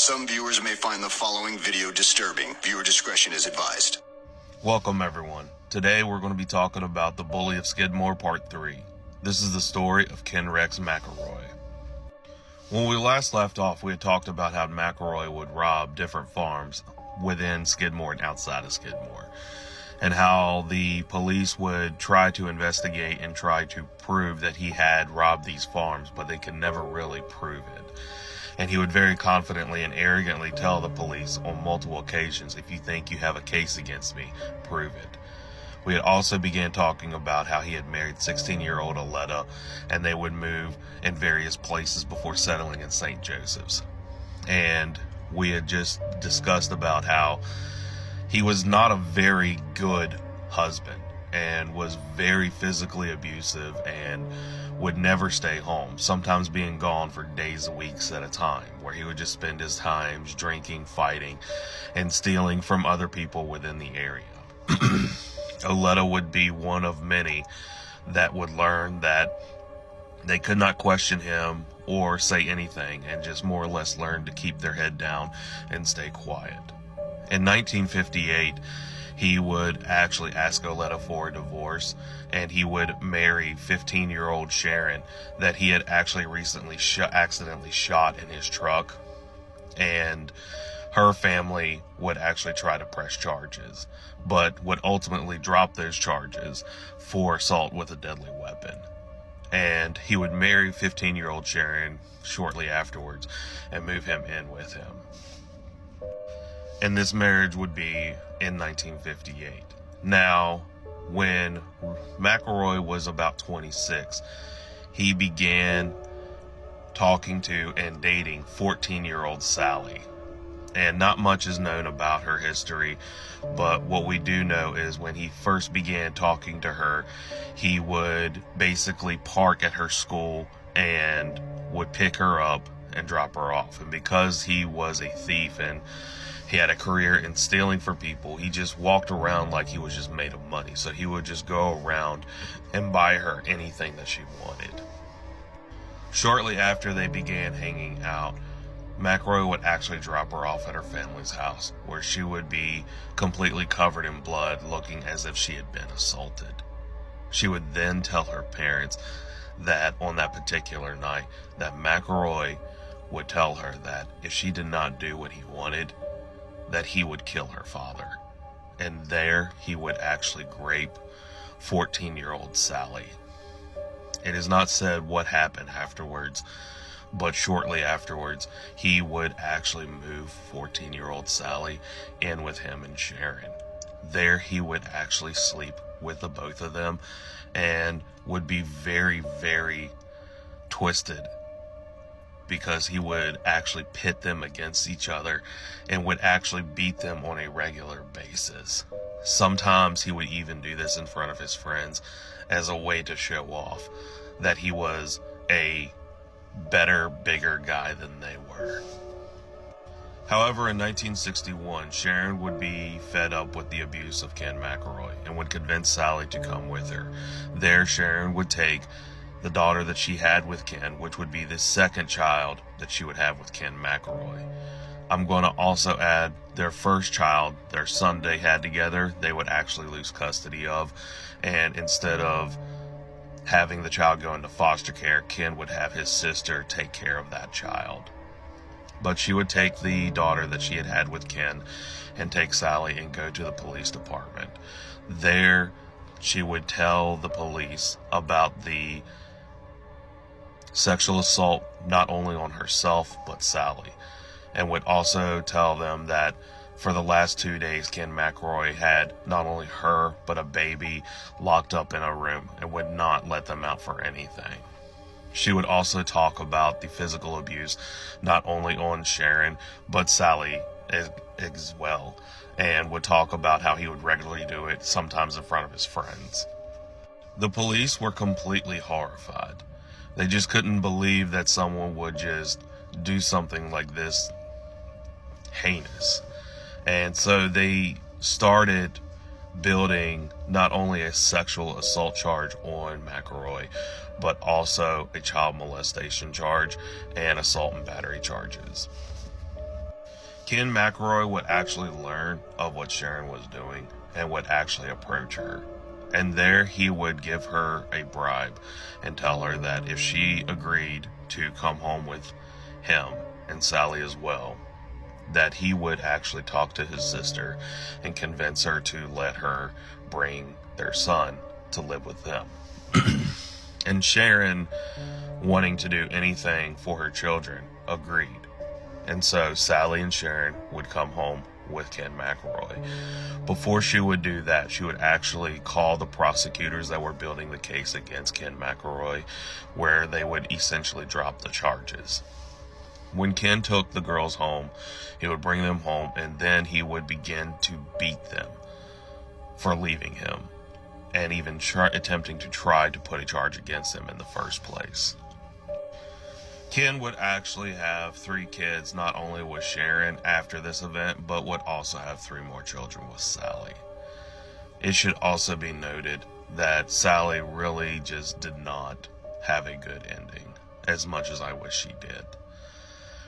Some viewers may find the following video disturbing. Viewer discretion is advised. Welcome everyone. Today we're going to be talking about The Bully of Skidmore Part 3. This is the story of Ken Rex McElroy. When we last left off, we had talked about how McElroy would rob different farms within Skidmore and outside of Skidmore, and how the police would try to investigate and try to prove that he had robbed these farms, but they could never really prove it. And he would very confidently and arrogantly tell the police on multiple occasions, if you think you have a case against me, prove it. We had also began talking about how he had married 16-year-old Aletta, and they would move in various places before settling in St. Joseph's. And we had just discussed about how he was not a very good husband and was very physically abusive and would never stay home, sometimes being gone for days and weeks at a time, where he would just spend his times drinking, fighting, and stealing from other people within the area. Aletta would be one of many that would learn that they could not question him or say anything, and just more or less learn to keep their head down and stay quiet. In 1958, he would actually ask Aletta for a divorce, and he would marry 15-year-old Sharon that he had actually recently accidentally shot in his truck, and her family would actually try to press charges, but would ultimately drop those charges for assault with a deadly weapon. And he would marry 15-year-old Sharon shortly afterwards and move him in with him. And this marriage would be in 1958. Now, when McElroy was about 26, he began talking to and dating 14-year-old Sally. And not much is known about her history, but what we do know is when he first began talking to her, he would basically park at her school and would pick her up and drop her off. And because he was a thief and he had a career in stealing from people, he just walked around like he was just made of money. So he would just go around and buy her anything that she wanted. Shortly after they began hanging out, McElroy would actually drop her off at her family's house, where she would be completely covered in blood, looking as if she had been assaulted. She would then tell her parents that on that particular night, that McElroy would tell her that if she did not do what he wanted, that he would kill her father. And there he would actually grape 14-year-old Sally. It is not said what happened afterwards, but shortly afterwards, he would actually move 14-year-old Sally in with him and Sharon. There he would actually sleep with the both of them and would be very, very twisted, because he would actually pit them against each other and would actually beat them on a regular basis. Sometimes he would even do this in front of his friends as a way to show off that he was a better, bigger guy than they were. However, in 1961, Sharon would be fed up with the abuse of Ken McElroy and would convince Sally to come with her. There, Sharon would take the daughter that she had with Ken, which would be the second child that she would have with Ken McElroy. I'm going to also add their first child, their son they had together, they would actually lose custody of, and instead of having the child go into foster care, Ken would have his sister take care of that child. But she would take the daughter that she had had with Ken and take Sally and go to the police department. There, she would tell the police about the sexual assault, not only on herself, but Sally, and would also tell them that for the last 2 days, Ken McElroy had not only her, but a baby locked up in a room and would not let them out for anything. She would also talk about the physical abuse, not only on Sharon, but Sally as well, and would talk about how he would regularly do it, sometimes in front of his friends. The police were completely horrified. They just couldn't believe that someone would just do something like this heinous. And so they started building not only a sexual assault charge on McElroy, but also a child molestation charge and assault and battery charges. Ken McElroy would actually learn of what Sharon was doing and would actually approach her. And there he would give her a bribe and tell her that if she agreed to come home with him and Sally as well, that he would actually talk to his sister and convince her to let her bring their son to live with them. And Sharon, wanting to do anything for her children, agreed. And so Sally and Sharon would come home with Ken McElroy. Before she would do that, she would actually call the prosecutors that were building the case against Ken McElroy, where they would essentially drop the charges. When Ken took the girls home, he would bring them home, and then he would begin to beat them for leaving him, and even attempting to try to put a charge against him in the first place. Ken would actually have 3 kids, not only with Sharon after this event, but would also have 3 more children with Sally. It should also be noted that Sally really just did not have a good ending, as much as I wish she did.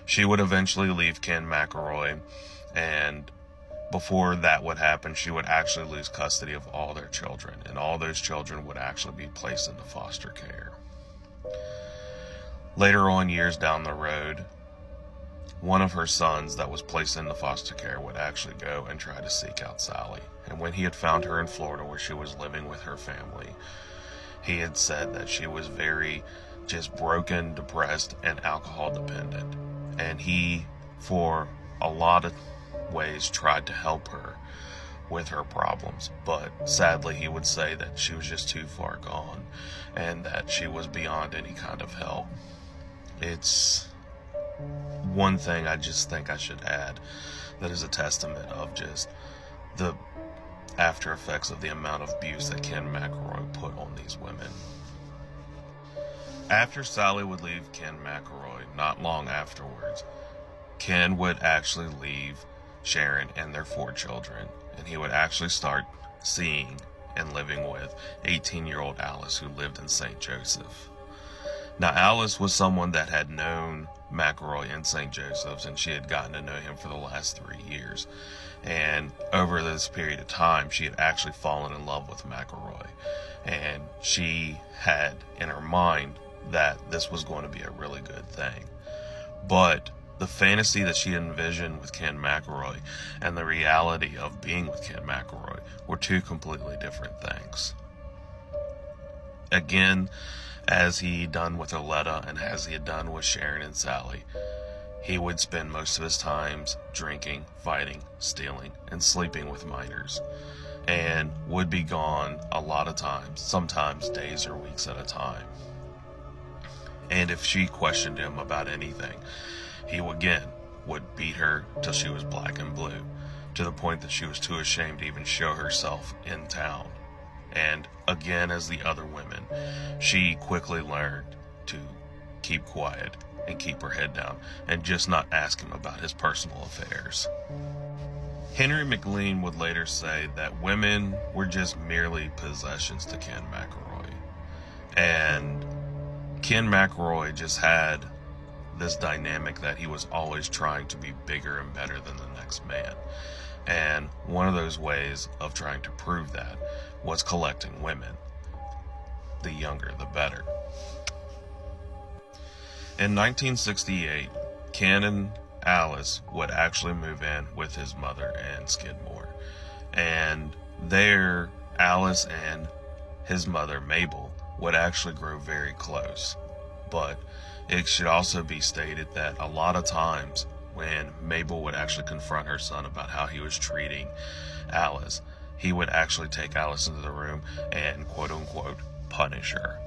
She would eventually leave Ken McElroy, and before that would happen, she would actually lose custody of all their children, and all those children would actually be placed into foster care. Later on, years down the road, one of her sons that was placed into foster care would actually go and try to seek out Sally. And when he had found her in Florida, where she was living with her family, he had said that she was very just broken, depressed, and alcohol dependent. And he, for a lot of ways, tried to help her with her problems, but sadly he would say that she was just too far gone and that she was beyond any kind of help. It's one thing I just think I should add that is a testament of just the after effects of the amount of abuse that Ken McElroy put on these women. After Sally would leave Ken McElroy, not long afterwards, Ken would actually leave Sharon and their 4 children, and he would actually start seeing and living with 18-year-old Alice, who lived in St. Joseph. Now, Alice was someone that had known McElroy in St. Joseph's, and she had gotten to know him for the last 3 years. And over this period of time, she had actually fallen in love with McElroy. And she had in her mind that this was going to be a really good thing. But the fantasy that she envisioned with Ken McElroy and the reality of being with Ken McElroy were 2 completely different things. Again, as he done with Oleta and as he had done with Sharon and Sally, he would spend most of his times drinking, fighting, stealing, and sleeping with minors, and would be gone a lot of times, sometimes days or weeks at a time. And if she questioned him about anything, he would beat her till she was black and blue, to the point that she was too ashamed to even show herself in town. And again, as the other women, she quickly learned to keep quiet and keep her head down and just not ask him about his personal affairs. Henry McLean would later say that women were just merely possessions to Ken McElroy. And Ken McElroy just had this dynamic that he was always trying to be bigger and better than the next man. And one of those ways of trying to prove that was collecting women. The younger, the better. In 1968, Ken and Alice would actually move in with his mother in Skidmore. And there, Alice and his mother, Mabel, would actually grow very close. But it should also be stated that a lot of times when Mabel would actually confront her son about how he was treating Alice, he would actually take Alice into the room and quote-unquote punish her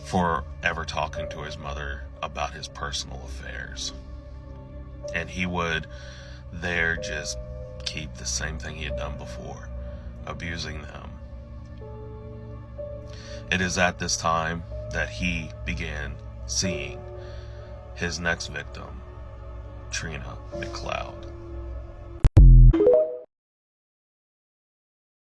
for ever talking to his mother about his personal affairs. And he would there just keep the same thing he had done before, abusing them. It is at this time that he began seeing his next victim, Trina McLeod.